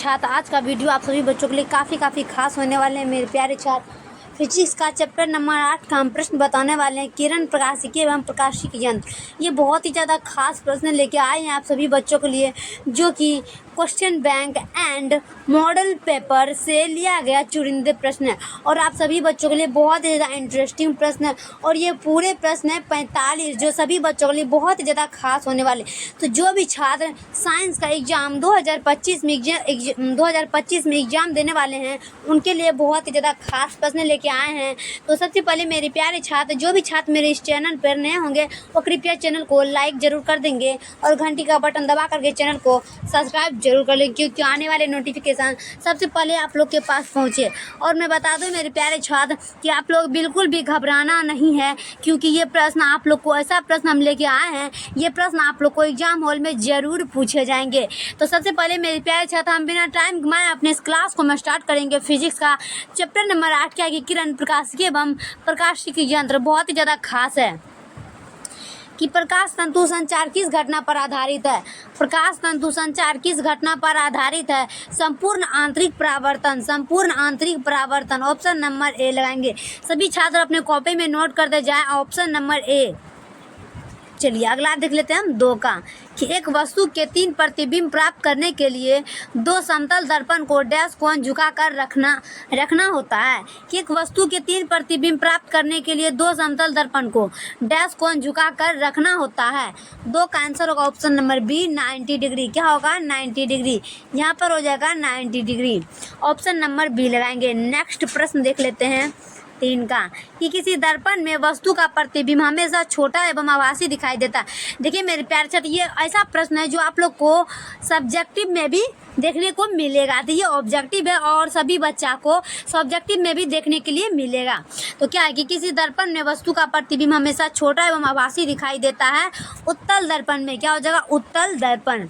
छात्र, आज का वीडियो आप सभी बच्चों के लिए काफ़ी खास होने वाले हैं। मेरे प्यारे छात्र, फिजिक्स का चैप्टर नंबर 8 का हम प्रश्न बताने वाले हैं। किरण प्रकाशिकी एवं प्रकाशिकी यंत्र, ये बहुत ही ज़्यादा खास प्रश्न लेके आए हैं आप सभी बच्चों के लिए, जो कि question bank and model paper से लिया गया चुनिंदे प्रश्न है और आप सभी बच्चों के लिए बहुत ही ज़्यादा इंटरेस्टिंग प्रश्न है। और ये पूरे प्रश्न है 45, जो सभी बच्चों के लिए बहुत ही ज़्यादा खास होने वाले। तो जो भी छात्र साइंस का एग्ज़ाम 2025 में एग्ज़ाम देने वाले हैं, उनके लिए बहुत ही ज़्यादा खास प्रश्न लेके आए हैं। तो सबसे पहले मेरे प्यारे छात्र, जो भी छात्र मेरे इस चैनल पर नए होंगे, वो कृपया चैनल को लाइक ज़रूर कर देंगे और घंटी का बटन दबा करके चैनल को सब्सक्राइब जरूर कर लें, क्योंकि आने वाले नोटिफिकेशन सबसे पहले आप लोग के पास पहुंचे। और मैं बता दूं मेरे प्यारे छात्र कि आप लोग बिल्कुल भी घबराना नहीं है, क्योंकि ये प्रश्न आप लोग को, ऐसा प्रश्न हम लेके आए हैं, ये प्रश्न आप लोग को एग्जाम हॉल में ज़रूर पूछे जाएंगे। तो सबसे पहले मेरे प्यारे छात्र, हम बिना टाइम घुमाए अपने इस क्लास को हम स्टार्ट करेंगे। फिजिक्स का चैप्टर नंबर 8 क्या है कि किरण प्रकाशिकी एवं प्रकाशिकी यंत्र बहुत ही ज़्यादा खास है कि प्रकाश तंतु संचार किस घटना पर आधारित है। प्रकाश तंतु संचार किस घटना पर आधारित है? संपूर्ण आंतरिक परावर्तन। ऑप्शन नंबर ए लगाएंगे। सभी छात्र अपने कॉपी में नोट करते जाएं, ऑप्शन नंबर ए। चलिए अगला देख लेते हैं हम 2 का, कि एक वस्तु के 3 प्रतिबिंब प्राप्त करने के लिए 2 समतल दर्पण को डैश कोण झुकाकर रखना होता है। कि एक वस्तु के 3 प्रतिबिंब प्राप्त करने के लिए 2 समतल दर्पण को डैश कोण झुकाकर रखना होता है। 2 का आंसर होगा ऑप्शन नंबर बी, 90 डिग्री। क्या होगा? 90 डिग्री। यहाँ पर हो जाएगा 90 डिग्री। ऑप्शन नंबर बी लगाएंगे। नेक्स्ट प्रश्न देख लेते हैं 3 का, कि किसी दर्पण में वस्तु का प्रतिबिंब हमेशा छोटा एवं आभासी दिखाई देता है। देखिए मेरे प्यारे छात्र, ये ऐसा प्रश्न है जो आप लोग को सब्जेक्टिव में भी देखने को मिलेगा। तो ये ऑब्जेक्टिव है और सभी बच्चा को सब्जेक्टिव में भी देखने के लिए मिलेगा। तो क्या है कि किसी दर्पण में वस्तु का प्रतिबिंब हमेशा छोटा एवं आभासी दिखाई देता है। उत्तल दर्पण में क्या हो जाएगा? उत्तल दर्पण।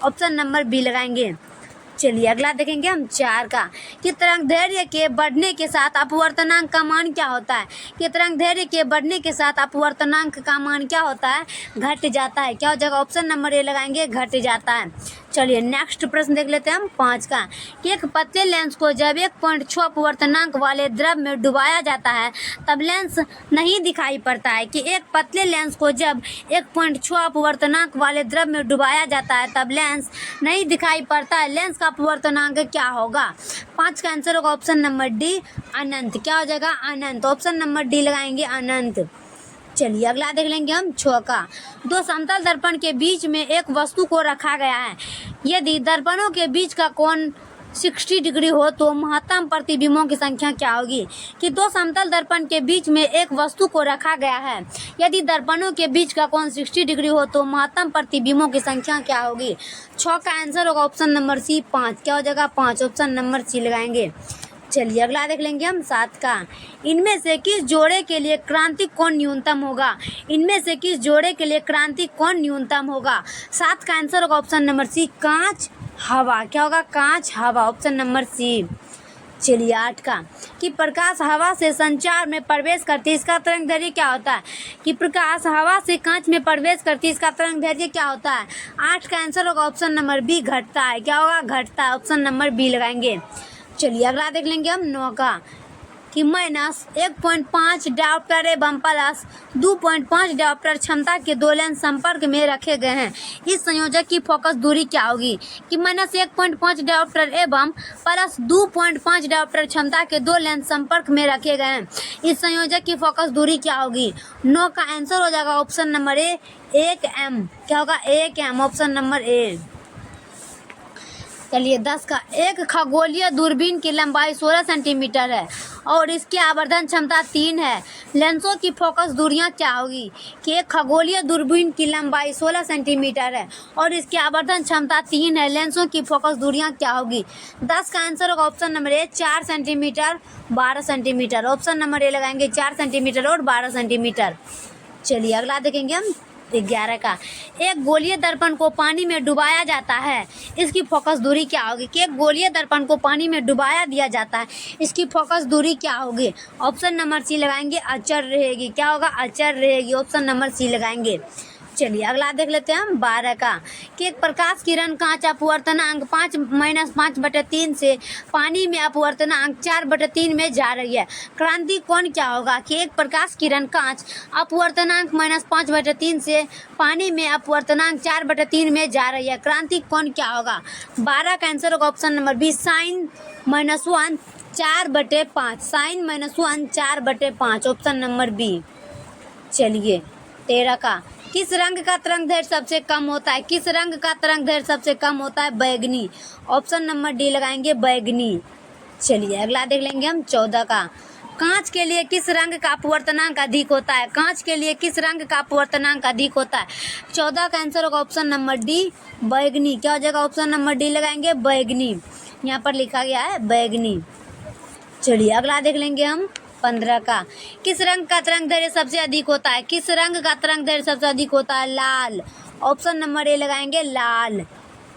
ऑप्शन नंबर बी लगाएंगे। चलिए अगला देखेंगे हम 4 का, कि तरंगदैर्घ्य के बढ़ने के साथ अपवर्तनांक का मान क्या होता है। कि तरंगदैर्घ्य के बढ़ने के साथ अपवर्तनांक का मान क्या होता है? घट जाता है। क्या हो जाएगा? ऑप्शन नंबर ए लगाएंगे, घट जाता है। चलिए नेक्स्ट प्रश्न देख लेते हैं हम 5 का, कि एक पतले लेंस को जब 1.6 अपवर्तनांक वाले द्रव में डुबाया जाता है तब लेंस नहीं दिखाई पड़ता है। कि एक पतले लेंस को जब 1.6 अपवर्तनांक वाले द्रव में डुबाया जाता है तब लेंस नहीं दिखाई पड़ता है। लेंस का अपवर्तनांक क्या होगा? 5 का आंसर होगा ऑप्शन नंबर डी, अनंत। क्या हो जाएगा? अनंत। ऑप्शन नंबर डी लगाएंगे, अनंत। चलिए अगला देख लेंगे हम 6 का, 2 समतल दर्पण के बीच में एक वस्तु को रखा गया है। यदि दर्पणों के बीच का कोण 60 डिग्री हो तो महत्तम प्रतिबिंबों की संख्या क्या होगी? कि 2 समतल दर्पण के बीच में एक वस्तु को रखा गया है। यदि दर्पणों के बीच का कोण 60 डिग्री हो तो महत्तम प्रतिबिंबों की संख्या क्या होगी? 6 का आंसर होगा ऑप्शन नंबर सी, 5। क्या हो जाएगा? 5। ऑप्शन नंबर सी लगाएंगे। चलिए अगला देख लेंगे हम 7 का, इनमें से किस जोड़े के लिए क्रांतिक कोण न्यूनतम होगा? इनमें से किस जोड़े के लिए क्रांतिक कोण न्यूनतम होगा? 7 का आंसर होगा ऑप्शन नंबर सी, कांच हवा। क्या होगा? कांच हवा। Option number C. चलिए 8 का, कि प्रकाश हवा से संचार में प्रवेश करती है, इसका तरंगदैर्घ्य क्या होता है? कि प्रकाश हवा से कांच में प्रवेश करती है, इसका तरंगदैर्घ्य क्या होता है? 8 का आंसर होगा ऑप्शन नंबर बी, घटता है। क्या होगा? घटता है। ऑप्शन नंबर बी लगाएंगे। चलिए अगला देख लेंगे हम 9 का, कि माइनस 1.5 डायोप्टर एवं प्लस 2.5 डायोप्टर क्षमता के 2 लेंस संपर्क में रखे गए हैं। इस संयोजक की फोकस दूरी क्या होगी? कि माइनस 1.5 डायोप्टर एवं प्लस 2.5 डायोप्टर क्षमता के 2 लेंस संपर्क में रखे गए हैं। इस संयोजक की फोकस दूरी क्या होगी? 9 का आंसर हो जाएगा ऑप्शन नंबर ए, 1 m। क्या होगा? 1 m। ऑप्शन नंबर ए। चलिए 10 का, एक खगोलीय दूरबीन की लंबाई 16 सेंटीमीटर है और इसकी आवर्धन क्षमता 3 है। लेंसों की फोकस दूरियां क्या होगी? कि एक खगोलीय दूरबीन की लंबाई 16 सेंटीमीटर है और इसकी आवर्धन क्षमता 3 है। लेंसों की फोकस दूरियां क्या होगी? 10 का आंसर होगा option number A, 4 centimetre, 12 centimetre. Option number A लगाएंगे, 4 सेंटीमीटर और 12 सेंटीमीटर। चलिए अगला देखेंगे हम 11 का, एक गोलीय दर्पण को पानी में डुबाया जाता है, इसकी फोकस दूरी क्या होगी? कि एक गोलीय दर्पण को पानी में डुबाया दिया जाता है, इसकी फोकस दूरी क्या होगी? ऑप्शन नंबर सी लगाएंगे, अचर रहेगी। क्या होगा? अचर रहेगी। ऑप्शन नंबर सी लगाएंगे। चलिए अगला देख लेते हैं हम 12 का कि एक प्रकाश किरण कांच अपवर्तनांक 5-5/3 से पानी में अपवर्तनांक 4/3 में जा रही है। क्रांति कोण क्या होगा? कि एक प्रकाश किरण कांच अपवर्तनांक -5/3 से पानी में अपवर्तनांक 4/3 में जा रही है। क्रांति कोण क्या होगा? 12 का आंसर होगा option number B, sin -1 4/5। sin -1 4/5 option number B. चलिए 13 का किस रंग का तरंग दैर्घ्य सबसे कम होता है? किस रंग का तरंग दैर्घ्य सबसे कम होता है? बैगनी। ऑप्शन नंबर डी लगाएंगे, बैगनी। चलिए अगला देख लेंगे हम 14 का कांच के लिए किस रंग का अपवर्तनांक अधिक होता है? कांच के लिए किस रंग का अपवर्तनांक अधिक होता है? 14 का आंसर होगा ऑप्शन नंबर डी, बैगनी। क्या हो जाएगा? ऑप्शन नंबर डी लगाएंगे, बैगनी। यहाँ पर लिखा गया है बैगनी। चलिए अगला देख लेंगे हम 15 का किस रंग का तरंग दैर्घ्य सबसे अधिक होता है? किस रंग का तरंग दैर्घ्य सबसे अधिक होता है? लाल। ऑप्शन नंबर ए लगाएंगे, लाल।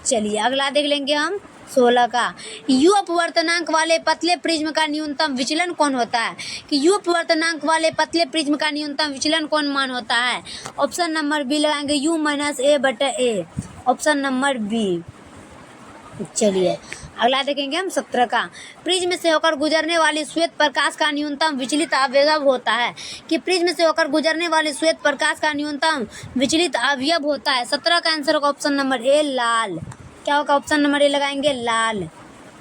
चलिए अगला देख लेंगे हम 16 का यू अपवर्तनांक वाले पतले प्रिज्म का न्यूनतम विचलन कौन होता है? कि यू अपवर्तनांक वाले पतले प्रिज्म का न्यूनतम विचलन कौन मान होता है? ऑप्शन नंबर बी लगाएंगे, U-A/A। Option number B. चलिए अगला देखेंगे हम 17 का प्रिज्म से होकर गुजरने वाली श्वेत प्रकाश का न्यूनतम विचलित अवयव होता है। कि प्रिज्म से होकर गुजरने वाली श्वेत प्रकाश का न्यूनतम विचलित अवयव होता है। 17 का आंसर होगा ऑप्शन नंबर ए, लाल। क्या होगा? ऑप्शन नंबर ए लगाएंगे, लाल।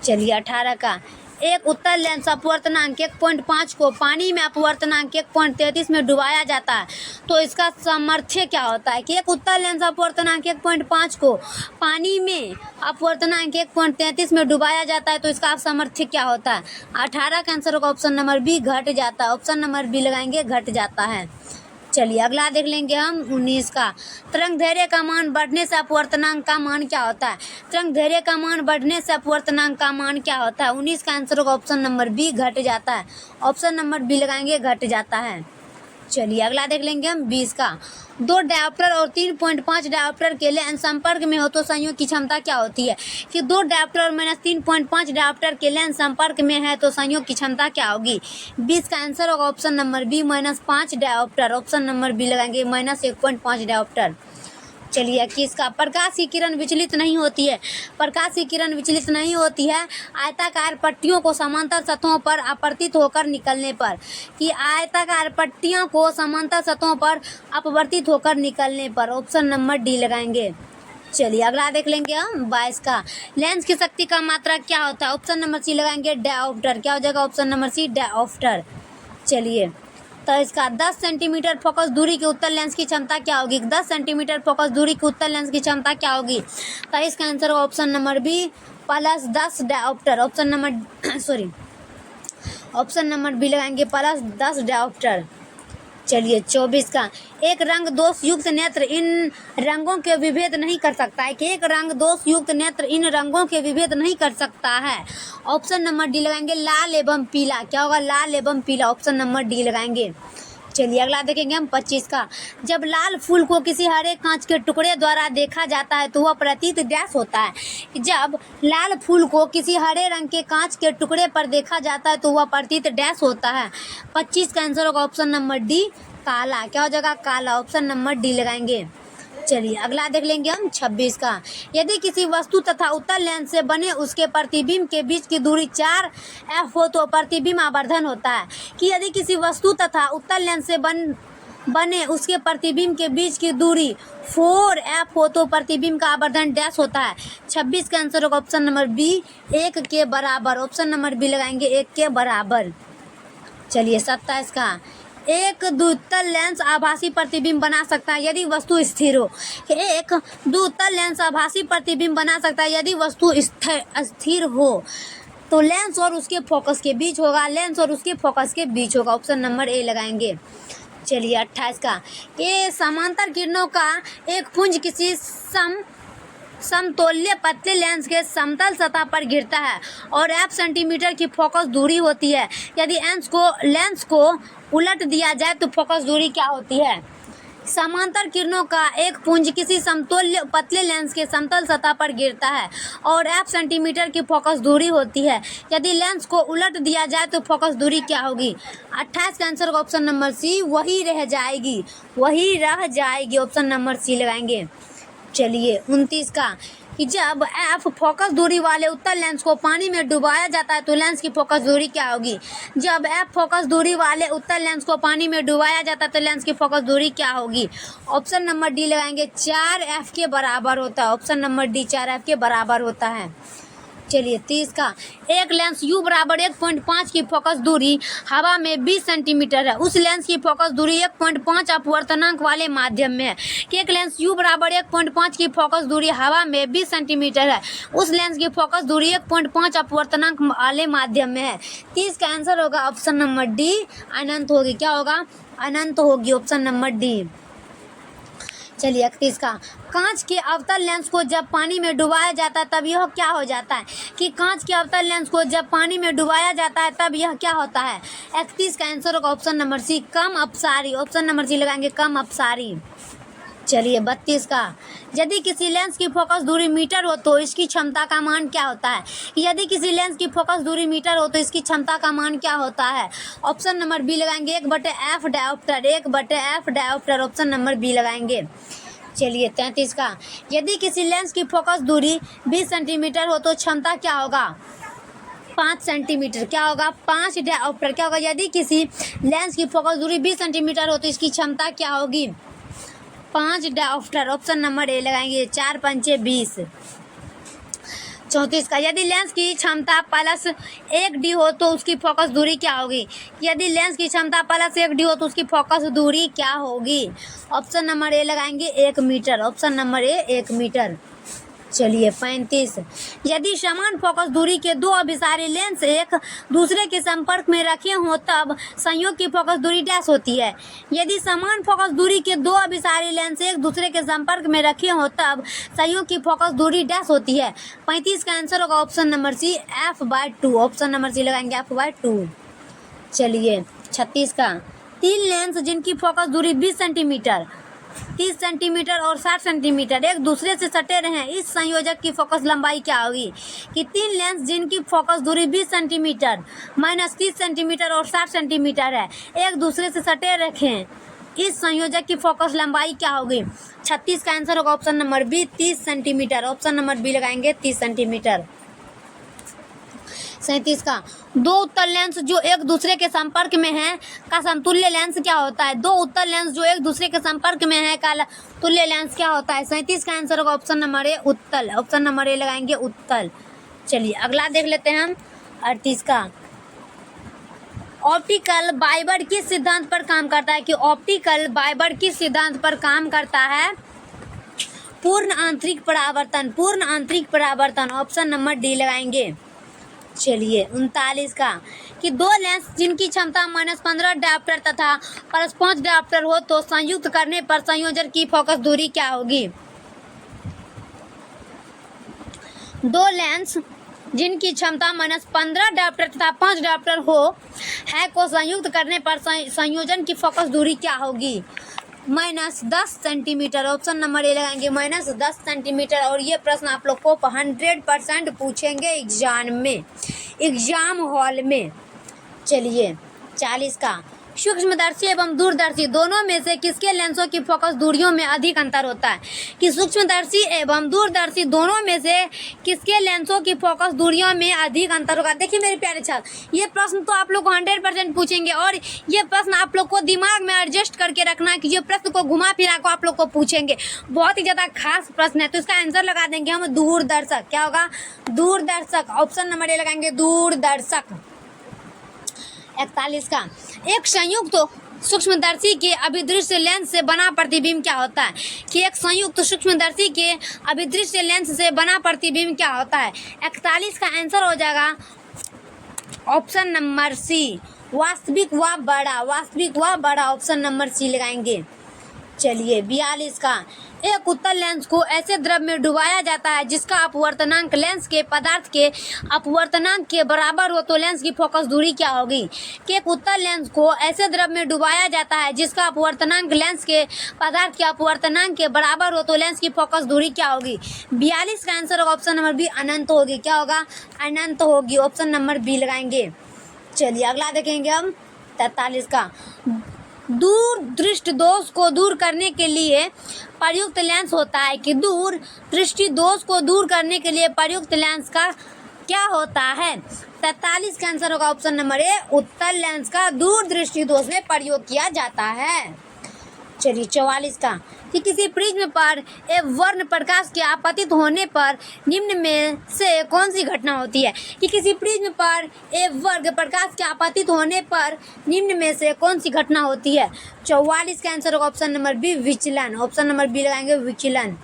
चलिए 18 का एक उत्तल लेंस अपवर्तनांक 1.5 को पानी में अपवर्तनांक 1.33 में डुबाया जाता है तो इसका सामर्थ्य क्या होता है? कि एक उत्तल लेंस अपवर्तनांक 1.5 को पानी में अपवर्तनांक 1.33 में डुबाया जाता है तो इसका सामर्थ्य क्या होता है? 18 का आंसर होगा ऑप्शन नंबर बी, घट जाता है। ऑप्शन नंबर बी लगाएंगे, घट जाता है। चलिए अगला देख लेंगे हम 19 का तरंग दैर्घ्य का मान बढ़ने से अपवर्तनांक का मान क्या होता है? तरंग दैर्घ्य का मान बढ़ने से अपवर्तनांक का मान क्या होता है? 19 का आंसर होगा ऑप्शन नंबर बी, घट जाता है। ऑप्शन नंबर बी लगाएंगे, घट जाता है। चलिए अगला देख लेंगे हम 20 का 2 डायोप्टर और 3.5 डायोप्टर के लेंस संपर्क में हो तो संयोग की क्षमता क्या होती है? कि 2 डायोप्टर और -3.5 डायोप्टर के लेंस संपर्क में है तो संयोग की क्षमता क्या होगी? 20 का आंसर होगा option number B, -5 dioptre. Option number B लगाएंगे, -1.5 डायोप्टर। चलिए 21 का प्रकाश की किरण विचलित नहीं होती है। प्रकाश की किरण विचलित नहीं होती है आयताकार पट्टियों को समांतर सतहों पर अपवर्तित होकर निकलने पर। कि आयताकार पट्टियों को समांतर सतहों पर अपवर्तित होकर निकलने पर। ऑप्शन नंबर डी लगाएंगे। चलिए अगला देख लेंगे हम 22 का लेंस की शक्ति का मात्रा क्या होता है? ऑप्शन नंबर सी लगाएंगे, डायोप्टर। क्या हो जाएगा? Option number C, dioptre. चलिए तो इसका 10 सेंटीमीटर फोकस दूरी के उत्तल लेंस की क्षमता क्या होगी? 10 सेंटीमीटर फोकस दूरी के उत्तल लेंस की क्षमता क्या होगी? तो इसका आंसर होगा option number B, +10 dioptre. Option number B लगाएंगे, +10 डायोप्टर। चलिए 24 का एक रंग दोष युक्त नेत्र इन रंगों के विभेद नहीं कर सकता है। कि एक रंग दोष युक्त नेत्र इन रंगों के विभेद नहीं कर सकता है। ऑप्शन नंबर डी लगाएंगे, लाल एवं पीला। क्या होगा? लाल एवं पीला। ऑप्शन नंबर डी लगाएंगे। चलिए अगला देखेंगे हम 25 का जब लाल फूल को किसी हरे कांच के टुकड़े द्वारा देखा जाता है तो वह प्रतीत डैश होता है। जब लाल फूल को किसी हरे रंग के कांच के टुकड़े पर देखा जाता है तो वह प्रतीत डैश होता है। 25 का आंसर होगा ऑप्शन नंबर डी, काला। क्या हो जाएगा? काला। ऑप्शन नंबर डी लगाएंगे। चलिए अगला देख लेंगे हम 26 का यदि किसी वस्तु तथा उत्तल लेंस से बने उसके प्रतिबिंब के बीच की दूरी 4f हो तो प्रतिबिंब आवर्धन होता है। कि यदि किसी वस्तु तथा उत्तल लेंस से बने उसके प्रतिबिंब के बीच की दूरी 4f हो तो प्रतिबिंब का आवर्धन डैश होता है। 26 का आंसर होगा ऑप्शन नंबर बी, 1 के बराबर। ऑप्शन नंबर बी लगाएंगे, 1 के बराबर। चलिए 27 का एक द्वितल लेंस आभासी प्रतिबिंब बना सकता है यदि वस्तु स्थिर हो। एक द्वितल लेंस आभासी प्रतिबिंब बना सकता है यदि वस्तु स्थिर हो तो लेंस और उसके फोकस के बीच होगा। लेंस और उसके फोकस के बीच होगा। ऑप्शन नंबर ए लगाएंगे। चलिए 28 का ये समांतर किरणों का एक पुंज किसी समतुल्य पतले लेंस के समतल सतह पर गिरता है और f सेंटीमीटर की फोकस दूरी होती है। यदि लेंस को उलट दिया जाए तो फोकस दूरी क्या होती है? समांतर किरणों का एक पुंज किसी समतुल्य पतले लेंस के समतल सतह पर गिरता है और f सेंटीमीटर की फोकस दूरी होती है। यदि लेंस को उलट दिया जाए तो फोकस दूरी क्या होगी? 28 का आंसर ऑप्शन नंबर सी वही रह जाएगी, वही रह जाएगी। ऑप्शन नंबर सी लगाएंगे। चलिए 29 का कि जब f फोकस दूरी वाले उत्तल लेंस को पानी में डुबाया जाता है तो लेंस की फोकस दूरी क्या होगी? जब f फोकस दूरी वाले उत्तल लेंस को पानी में डुबाया जाता है तो लेंस की फोकस दूरी क्या होगी? ऑप्शन नंबर डी लगाएंगे, 4f के बराबर होता है। ऑप्शन नंबर डी 4f के बराबर होता है। चलिए 30 का एक लेंस u बराबर 1.5 की फोकस दूरी हवा में 20 सेंटीमीटर है। उस लेंस की फोकस दूरी 1.5 अपवर्तनांक वाले माध्यम में है। कि एक लेंस u बराबर 1.5 की फोकस दूरी हवा में 20 सेंटीमीटर है। उस लेंस की फोकस दूरी 1.5 अपवर्तनांक वाले माध्यम में है। 30 का आंसर होगा ऑप्शन नंबर डी अनंत होगी। क्या होगा? अनंत होगी। Option number D. चलिए 31 का कांच के अवतल लेंस को जब पानी में डुबाया जाता है तब यह क्या हो जाता है? कि कांच के अवतल लेंस को जब पानी में डुबाया जाता है तब यह क्या होता है? 31 का आंसर होगा ऑप्शन नंबर सी कम अपसारी। ऑप्शन नंबर सी लगाएंगे, कम अपसारी। चलिए 32 का यदि किसी लेंस की फोकस दूरी मीटर हो तो इसकी क्षमता का मान क्या होता है? यदि किसी लेंस की फोकस दूरी मीटर हो तो इसकी क्षमता का मान क्या होता है? ऑप्शन नंबर बी लगाएंगे, 1/f dioptre. 1/f dioptre. Option number B लगाएंगे। चलिए 33 का यदि किसी लेंस की फोकस दूरी 20 सेंटीमीटर हो तो क्षमता क्या होगा? 5 सेंटीमीटर। क्या होगा? 5 डायोप्टर। क्या होगा? यदि किसी लेंस की फोकस दूरी 20 सेंटीमीटर हो तो इसकी क्षमता क्या होगी? 5 डायोप्टर। ऑप्शन नंबर ए लगाएंगे, 4 पंचे 20। 34 का यदि लेंस की क्षमता +1d हो तो उसकी फोकस दूरी क्या होगी? यदि लेंस की क्षमता +1d हो तो उसकी फोकस दूरी क्या होगी? ऑप्शन नंबर ए लगाएंगे, 1 metre. Option number A 1 metre. चलिए 35 यदि समान फोकस दूरी के दो अभिसारी लेंस एक दूसरे के संपर्क में रखे हों तब संयोग की फोकस दूरी डैश होती है। यदि समान फोकस दूरी के दो अभिसारी लेंस एक दूसरे के संपर्क में रखे हों तब संयोग की फोकस दूरी डैश होती है। 35 का आंसर होगा option number C f/2। Option number C लगाएंगे, f/2। चलिए 36 का 3 लेंस जिनकी फोकस दूरी 20 सेंटीमीटर 30 सेंटीमीटर और 60 सेंटीमीटर एक दूसरे से सटे रहे, इस संयोजक की फोकस लंबाई क्या होगी? कि 3 लेंस जिनकी फोकस दूरी 20 सेंटीमीटर -30 सेंटीमीटर और 60 सेंटीमीटर है, एक दूसरे से सटे रखें, इस संयोजक की फोकस लंबाई क्या होगी? 36 का आंसर होगा option number B, 30 centimetre. Option number B लगाएंगे, 30 सेंटीमीटर। 37 का दो उत्तल लेंस जो एक दूसरे के संपर्क में हैं का समतुल्य लेंस क्या होता है? दो उत्तल लेंस जो एक दूसरे के संपर्क में है का तुल्य लेंस क्या होता है? 37 का आंसर होगा ऑप्शन नंबर ए, उत्तल। ऑप्शन नंबर ए लगाएंगे, उत्तल। चलिए अगला देख लेते हैं हम 38 का ऑप्टिकल फाइबर किस सिद्धांत पर काम करता है? कि ऑप्टिकल फाइबर किस सिद्धांत पर काम करता है? पूर्ण आंतरिक परावर्तन। पूर्ण आंतरिक परावर्तन। ऑप्शन नंबर डी लगाएंगे। चलिए 39 का कि दो लेंस जिनकी क्षमता -15 डायोप्टर तथा +5 डायोप्टर हो तो संयुक्त करने पर संयोजन की फोकस दूरी क्या होगी? दो लेंस जिनकी क्षमता -15 डायोप्टर तथा 5 डायोप्टर हो है को संयुक्त करने पर संयोजन की फोकस दूरी क्या होगी? -10 सेंटीमीटर। ऑप्शन नंबर ए लगाएंगे, -10 सेंटीमीटर। और ये प्रश्न आप लोग को 100% पूछेंगे एग्जाम हॉल में। चलिए 40 का सूक्ष्मदर्शी एवं दूरदर्शी दोनों में से किसके लेंसों की फोकस दूरियों में अधिक अंतर होता है? कि सूक्ष्मदर्शी एवं दूरदर्शी दोनों में से किसके लेंसों की फोकस दूरियों में अधिक अंतर होगा? देखिए मेरे प्यारे छात्र, ये प्रश्न तो आप लोग को 100% पूछेंगे और ये प्रश्न आप लोग को दिमाग में एडजस्ट करके रखना है कि ये प्रश्न को घुमा फिरा को आप लोग को पूछेंगे। बहुत ही ज्यादा खास प्रश्न है, तो इसका आंसर लगा देंगे हम दूरदर्शक। क्या होगा? दूरदर्शक। ऑप्शन नंबर ए लगाएंगे, दूरदर्शक। 41 का एक संयुक्त सूक्ष्मदर्शी के अभिदृश्य लेंस से बना प्रतिबिंब क्या होता है? कि एक संयुक्त सूक्ष्मदर्शी के अभिदृश्य लेंस से बना प्रतिबिंब क्या होता है? 41 का आंसर हो जाएगा ऑप्शन नंबर सी, वास्तविक व बड़ा। वास्तविक व बड़ा। ऑप्शन नंबर सी लगाएंगे। चलिए 42 का एक उत्तल लेंस को ऐसे द्रव में डुबाया जाता है जिसका अपवर्तनांक लेंस के पदार्थ के अपवर्तनांक के बराबर हो तो लेंस की फोकस दूरी क्या होगी। कि एक उत्तल लेंस को ऐसे द्रव में डुबाया जाता है जिसका अपवर्तनांक लेंस के पदार्थ के अपवर्तनांक के बराबर हो तो लेंस की फोकस दूरी क्या होगी। 42 का आंसर होगा ऑप्शन नंबर बी, अनंत होगी। क्या होगा, अनंत होगी। ऑप्शन नंबर बी लगाएंगे। चलिए अगला देखेंगे हम 43 का। दूर दृष्टि दोष को दूर करने के लिए प्रयुक्त लेंस होता है कि दूर दृष्टि दोष को दूर करने के लिए प्रयुक्त लेंस का क्या होता है। 43 का आंसर होगा ऑप्शन नंबर ए, उत्तल लेंस का दूर दृष्टि दोष में प्रयोग किया जाता है। चलिए 44 का। कि किसी प्रिज्म पर एक वर्ण प्रकाश के आपतित होने पर निम्न में से कौन सी घटना होती है। कि किसी प्रिज्म पर एक वर्ग प्रकाश के आपतित होने पर निम्न में से कौन सी घटना होती है। 44 का आंसर होगा ऑप्शन नंबर बी, विचलन। ऑप्शन नंबर बी लगाएंगे, विचलन।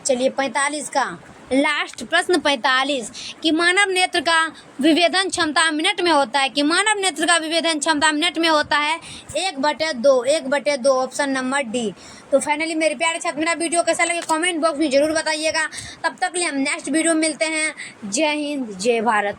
चलिए 45 का लास्ट प्रश्न 45 कि मानव नेत्र का विभेदन क्षमता मिनट में होता है। कि मानव नेत्र का विभेदन क्षमता मिनट में होता है 1/2 ऑप्शन नंबर डी। तो फाइनली मेरे प्यारे छात्र, मेरा वीडियो कैसा लगे कमेंट बॉक्स में जरूर बताइएगा। तब तक के लिए हम नेक्स्ट वीडियो में मिलते हैं। जय हिंद, जय भारत।